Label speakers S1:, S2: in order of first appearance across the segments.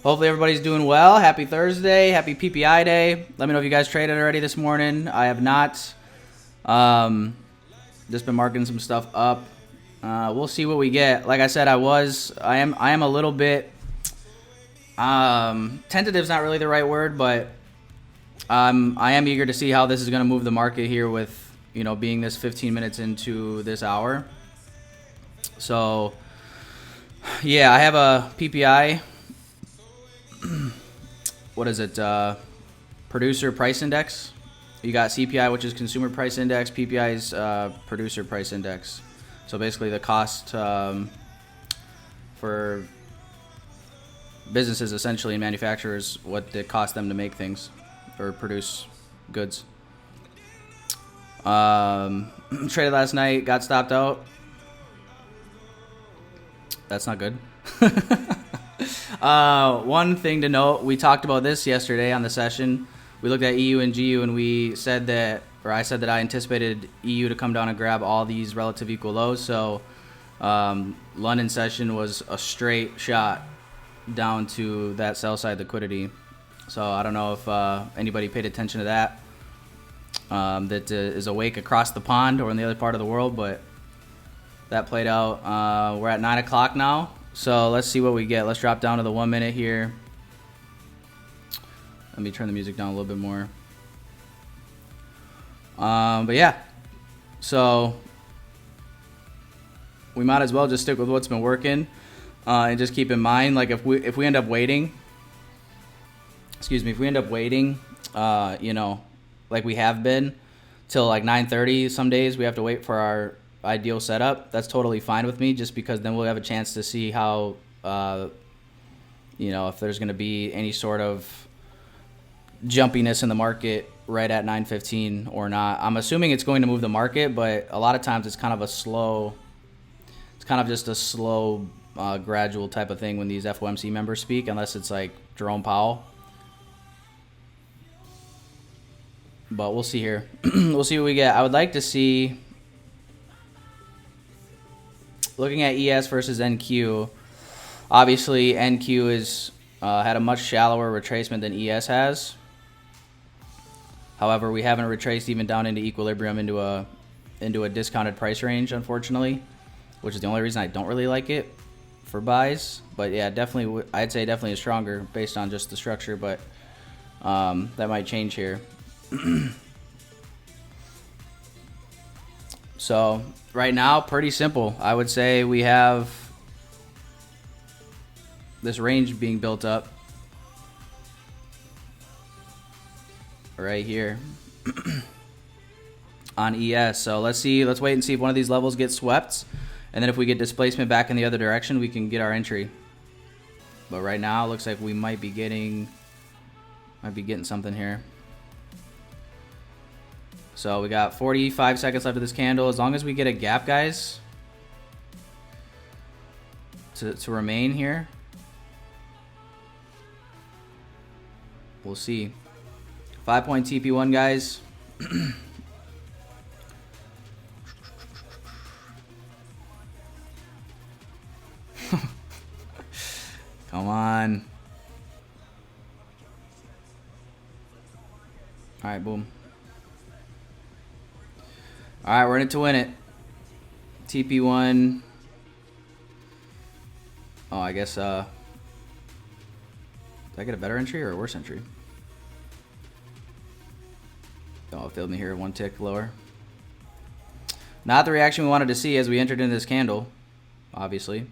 S1: Hopefully everybody's doing well. Happy Thursday. Happy PPI day. Let me know if you guys traded already this morning. I have not. Just been marking some stuff up. We'll see what we get. Like I said, I am a little bit tentative's not really the right word, but I am eager to see how this is going to move the market here with, being this 15 minutes into this hour. So, yeah, I have a PPI. What is it? Producer price index. You got CPI, which is consumer price index. PPI is producer price index. So basically the cost for businesses, essentially, and manufacturers, what it costs them to make things or produce goods. Traded last night, got stopped out. That's not good. One thing to note, we talked about this yesterday on the session. We looked at EU and GU, and we said that, or I said that I anticipated EU to come down and grab all these relative equal lows. So London session was a straight shot down to that sell side liquidity. So I don't know if anybody paid attention to that. That is awake across the pond or in the other part of the world, but that played out. We're at 9 o'clock now, so let's see what we get. Let's drop down to the 1 minute here. Let me turn the music down a little bit more. But yeah, so we might as well just stick with what's been working, and just keep in mind, like if we end up waiting, like we have been till like 9:30. Some days we have to wait for our ideal setup. That's totally fine with me, just because then we'll have a chance to see how, if there's going to be any sort of jumpiness in the market right at 9:15 or not. I'm assuming it's going to move the market, but a lot of times it's kind of just a slow, gradual type of thing when these FOMC members speak, unless it's like Jerome Powell. But we'll see here. We'll see what we get. I would like to see, looking at ES versus NQ, obviously NQ is had a much shallower retracement than ES has. However, we haven't retraced even down into equilibrium into a discounted price range, unfortunately, which is the only reason I don't really like it for buys. But yeah, definitely, I'd say definitely is stronger based on just the structure, but that might change here. So right now, pretty simple. I would say we have this range being built up right here on ES. So let's wait and see if one of these levels gets swept, and then if we get displacement back in the other direction, we can get our entry. But right now, it looks like we might be getting something here. So we got 45 seconds left of this candle. As long as we get a gap, guys, to remain here, we'll see. 5-point TP1, guys. Come on. All right, boom. All right, we're in it to win it. TP1. Oh, I guess, did I get a better entry or a worse entry? Oh, it failed me here, one tick lower. Not the reaction we wanted to see as we entered into this candle, obviously.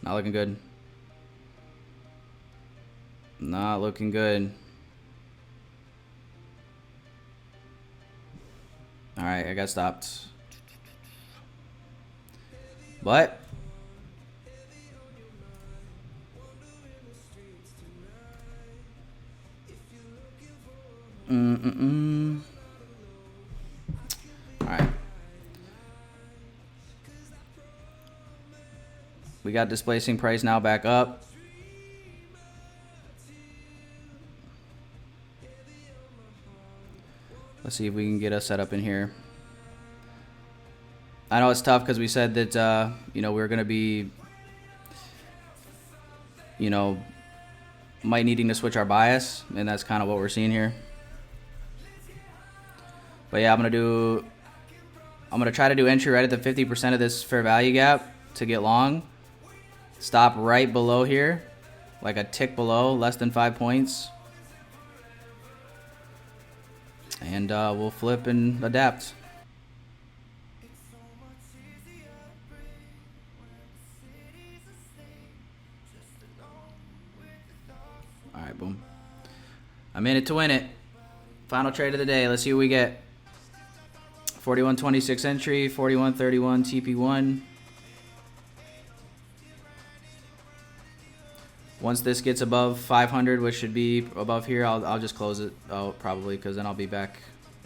S1: Not looking good. Not looking good. All right, I got stopped. But all right. We got displacing price now back up. Let's see if we can get us set up in here. I know it's tough because we said that, we were going to be, might needing to switch our bias, and that's kind of what we're seeing here. But yeah, I'm going to try to do entry right at the 50% of this fair value gap to get long. Stop right below here, like a tick below, less than 5 points. And we'll flip and adapt. All right, boom. I'm in it to win it. Final trade of the day. Let's see what we get. 41.26 entry, 41.31 TP1. Once this gets above 500, which should be above here, I'll just close it out probably, because then I'll be back.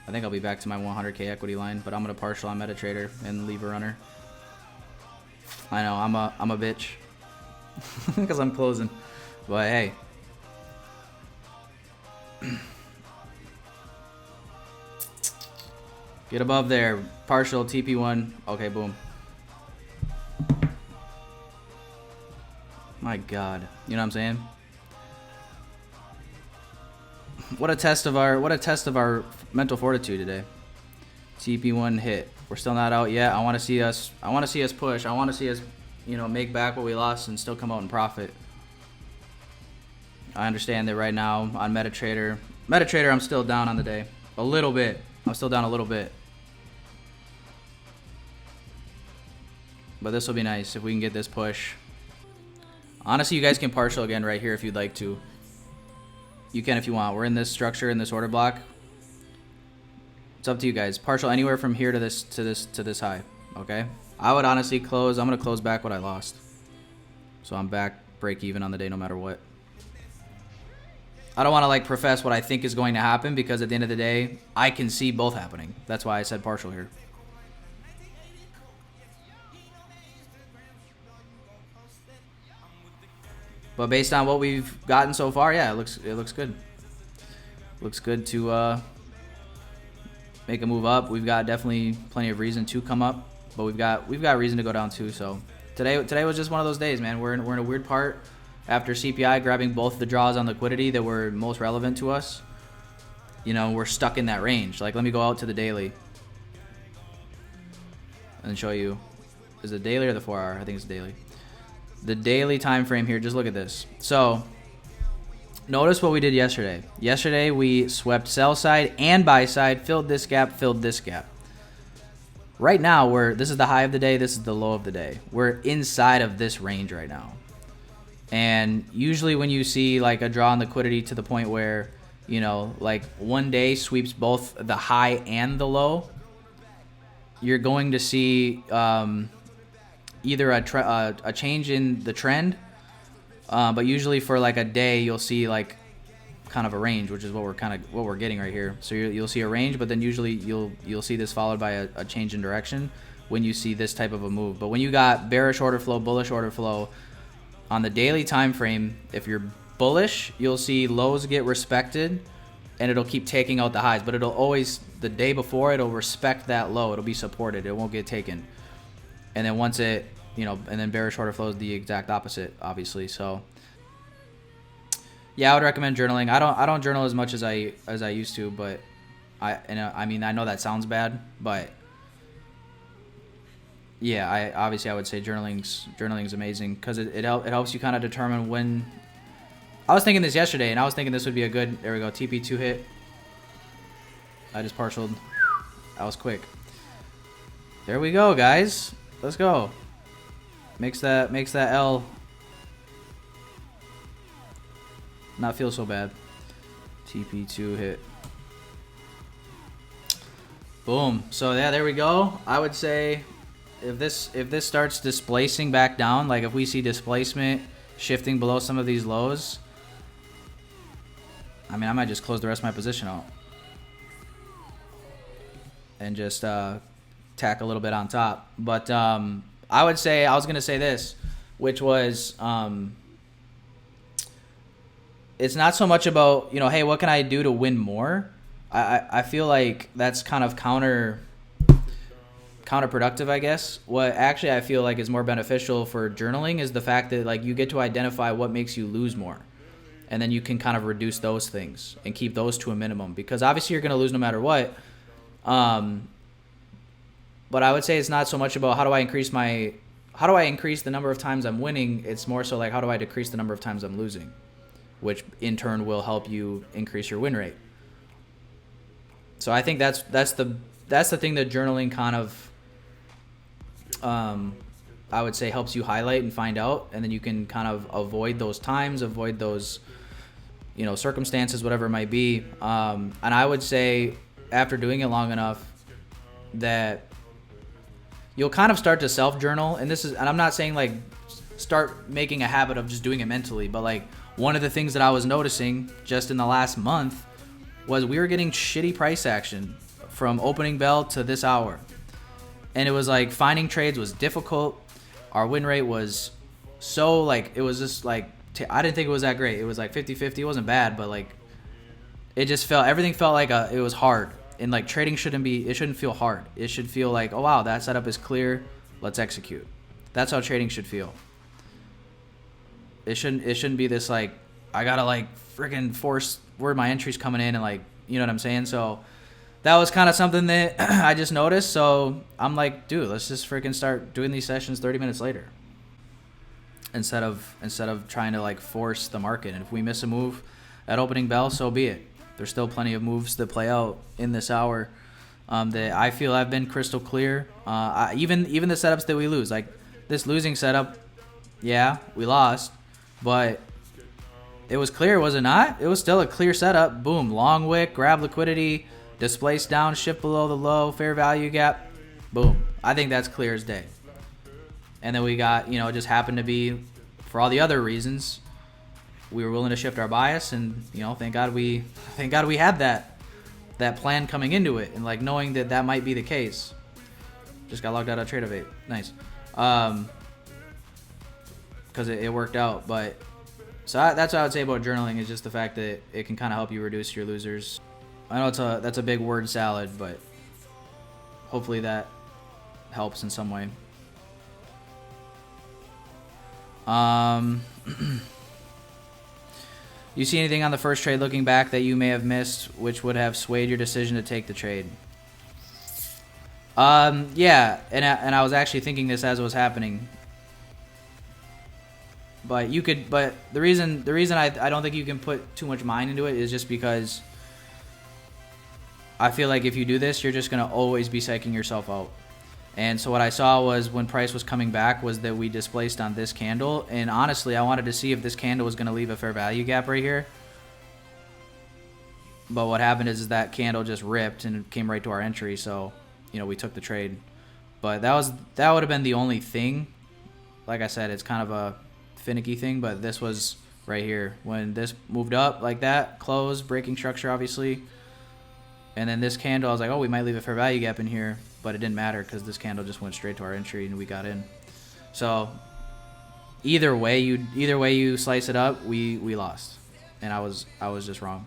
S1: I think I'll be back to my 100K equity line, but I'm gonna partial on MetaTrader and leave a runner. I know I'm a bitch because I'm closing, but hey. Get above there. Partial TP1. Okay, boom. My God, you know what I'm saying? What a test of our mental fortitude today. TP1 hit. We're still not out yet. I want to see us push. I want to see us, make back what we lost and still come out and profit. I understand that right now on MetaTrader, I'm still down on the day. A little bit. I'm still down a little bit. But this will be nice if we can get this push. Honestly, you guys can partial again right here if you'd like to. You can if you want. We're in this structure, in this order block. It's up to you guys. Partial anywhere from here to this high. Okay? I would honestly close. I'm gonna close back what I lost. So I'm back break even on the day no matter what. I don't want to profess what I think is going to happen, because at the end of the day, I can see both happening. That's why I said partial here. But based on what we've gotten so far, yeah, it looks good. Looks good to make a move up. We've got definitely plenty of reason to come up, but we've got reason to go down too. So today was just one of those days, man. We're in a weird part after CPI grabbing both the draws on liquidity that were most relevant to us. We're stuck in that range. Let me go out to the daily and show you. Is it daily or the 4 hour? I think it's daily. The daily time frame here, just look at this. So notice what we did yesterday. Yesterday we swept sell side and buy side, filled this gap, filled this gap. Right now this is the high of the day, this is the low of the day. We're inside of this range right now. And usually when you see a draw on liquidity to the point where, one day sweeps both the high and the low, you're going to see either a change in the trend, but usually for a day you'll see kind of a range, which is what we're getting right here. So you'll see a range, but then usually you'll see this followed by a change in direction when you see this type of a move. But when you got bearish order flow, bullish order flow on the daily time frame, if you're bullish, you'll see lows get respected and it'll keep taking out the highs, but it'll always, the day before, it'll respect that low. It'll be supported. It won't get taken. And then once it, and then bearish order flow is the exact opposite, obviously. So yeah, I would recommend journaling. I don't journal as much as I used to, but I mean I know that sounds bad, but yeah, I would say journaling's amazing, because it helps you kind of determine when. I was thinking this yesterday, and I was thinking this would be a good. There we go, TP2 hit. I just partialed. That was quick. There we go, guys. Let's go. Makes that L not feel so bad. TP2 hit. Boom. So yeah, there we go. I would say if this starts displacing back down, if we see displacement shifting below some of these lows, I mean, I might just close the rest of my position out and just tack a little bit on top. But I would say, I was going to say this, which was it's not so much about, hey, what can I do to win more? I feel like that's kind of counterproductive, I guess. What actually I feel like is more beneficial for journaling is the fact that like you get to identify what makes you lose more. And then you can kind of reduce those things and keep those to a minimum, because obviously you're going to lose no matter what. But I would say it's not so much about how do I increase the number of times I'm winning. It's more so like how do I decrease the number of times I'm losing, which in turn will help you increase your win rate. So I think that's the thing that journaling kind of I would say helps you highlight and find out, and then you can kind of avoid those times, avoid those circumstances, whatever it might be. And I would say after doing it long enough that you'll kind of start to self-journal. And I'm not saying like start making a habit of just doing it mentally, but like one of the things that I was noticing just in the last month was we were getting shitty price action from opening bell to this hour. And it was like finding trades was difficult. Our win rate was so like, it was just like, I didn't think it was that great. It was like 50-50. It wasn't bad, but like everything felt like it was hard. And like trading shouldn't feel hard. It should feel like, oh wow, that setup is clear. Let's execute. That's how trading should feel. It shouldn't be this like, I gotta like freaking force where my entry's coming in and like, you know what I'm saying? So that was kind of something that I just noticed. So I'm like, dude, let's just freaking start doing these sessions 30 minutes later. Instead of trying to like force the market. And if we miss a move at opening bell, so be it. There's still plenty of moves that play out in this hour that I feel I've been crystal clear. Even the setups that we lose, like this losing setup, yeah, we lost, but it was clear, was it not? It was still a clear setup. Boom, long wick, grab liquidity, displace down, shift below the low, fair value gap, boom. I think that's clear as day. And then we got, it just happened to be, for all the other reasons, we were willing to shift our bias, and thank God we had that plan coming into it, and like knowing that might be the case. Just got logged out of Tradovate. Nice, because it worked out. But so that's what I would say about journaling, is just the fact that it can kind of help you reduce your losers. I know that's a big word salad, but hopefully that helps in some way. You see anything on the first trade looking back that you may have missed, which would have swayed your decision to take the trade? Yeah, and I was actually thinking this as it was happening. But the reason I don't think you can put too much mind into it is just because I feel like if you do this, you're just gonna always be psyching yourself out. And so what I saw was when price was coming back was that we displaced on this candle. And honestly, I wanted to see if this candle was going to leave a fair value gap right here. But what happened is that candle just ripped and came right to our entry. So, we took the trade. But that would have been the only thing. Like I said, it's kind of a finicky thing. But this was right here. When this moved up like that, closed, breaking structure obviously. And then this candle, I was like, oh, we might leave a fair value gap in here. But it didn't matter because this candle just went straight to our entry and we got in. So either way you slice it up, we lost, and I was just wrong.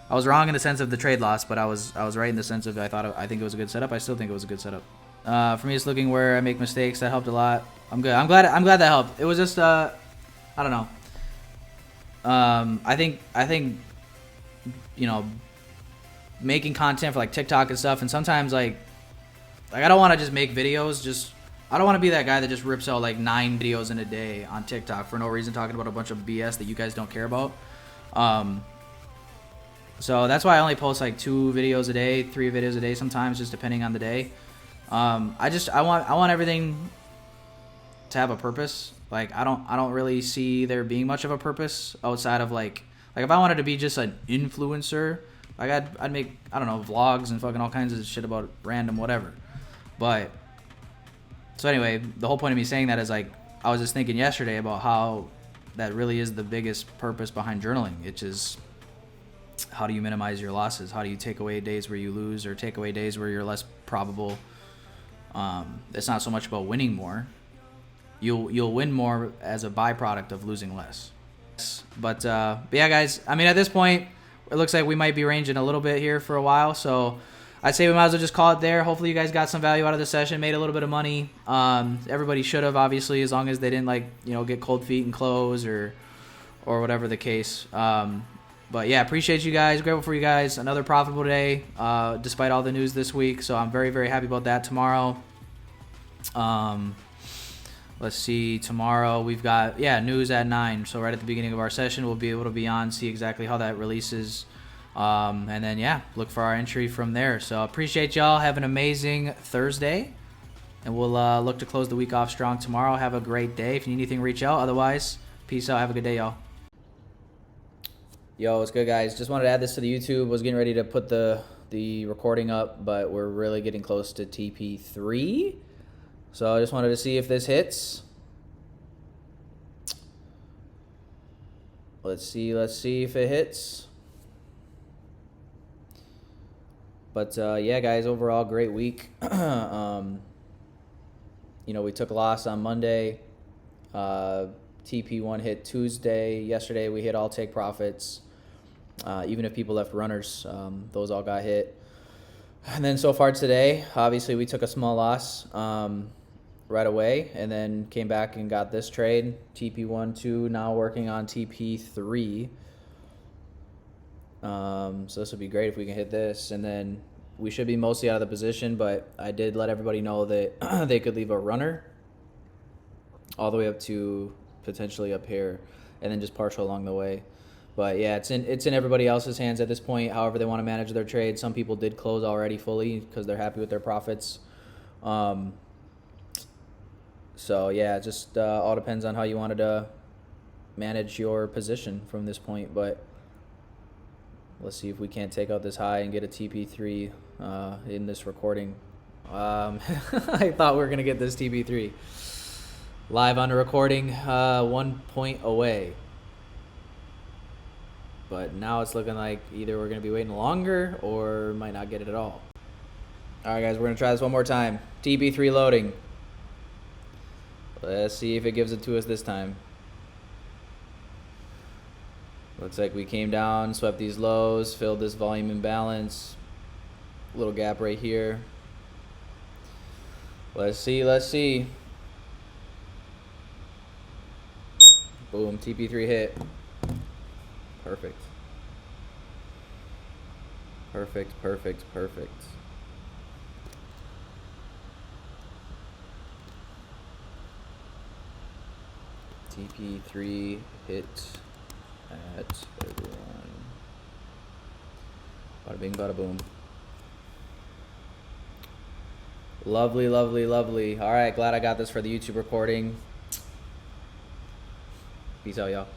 S1: I was wrong in the sense of the trade loss, but I was right in the sense of I think it was a good setup. I still think it was a good setup. For me, it's looking where I make mistakes. That helped a lot. I'm good. I'm glad that helped. It was just I don't know. I think making content for like TikTok and stuff, and sometimes like I don't want to just make videos. I don't want to be that guy that just rips out like 9 videos in a day on TikTok for no reason, talking about a bunch of BS that you guys don't care about. So that's why I only post like 2 videos a day, 3 videos a day sometimes, just depending on the day. I want everything to have a purpose. Like I don't really see there being much of a purpose outside of like if I wanted to be just an influencer, like I'd make, I don't know, vlogs and fucking all kinds of shit about random whatever. But so anyway, the whole point of me saying that is like I was just thinking yesterday about how that really is the biggest purpose behind journaling. It's just how do you minimize your losses? How do you take away days where you lose or take away days where you're less probable? It's not so much about winning more. You'll win more as a byproduct of losing less. But yeah, guys, I mean, at this point, it looks like we might be ranging a little bit here for a while. So I'd say we might as well just call it there. Hopefully you guys got some value out of the session, made a little bit of money. Everybody should have, obviously, as long as they didn't get cold feet and close or whatever the case. But yeah, appreciate you guys. Grateful for you guys. Another profitable day, despite all the news this week. So I'm very, very happy about that. Tomorrow, let's see. Tomorrow we've got news at 9. So right at the beginning of our session, we'll be able to be on, see exactly how that releases, and then look for our entry from there. So appreciate y'all. Have an amazing Thursday, and we'll look to close the week off strong tomorrow. Have a great day. If you need anything, reach out. Otherwise, peace out. Have a good day, y'all. Yo, what's good, guys? Just wanted to add this to the YouTube. Was getting ready to put the recording up, but we're really getting close to TP3. So I just wanted to see if this hits. Let's see if it hits. But yeah, guys, overall great week. We took a loss on Monday. TP1 hit Tuesday. Yesterday we hit all take profits. Even if people left runners, those all got hit. And then so far today, obviously we took a small loss right away, and then came back and got this trade, TP1-2, now working on TP3. So this would be great if we can hit this, and then we should be mostly out of the position, but I did let everybody know that they could leave a runner all the way up to potentially up here, and then just partial along the way. But yeah, it's in everybody else's hands at this point, however they want to manage their trade. Some people did close already fully because they're happy with their profits. So yeah, it just all depends on how you wanted to manage your position from this point. But let's see if we can't take out this high and get a TP3 in this recording. I thought we were going to get this TP3 live on the recording, 1 point away. But now it's looking like either we're going to be waiting longer or might not get it at all. All right, guys, we're going to try this one more time. TP3 loading. Let's see if it gives it to us this time. Looks like we came down, swept these lows, filled this volume imbalance. Little gap right here. Let's see. Boom, TP3 hit. Perfect. TP3 hit at everyone. Bada bing, bada boom. Lovely. All right, glad I got this for the YouTube recording. Peace out, y'all.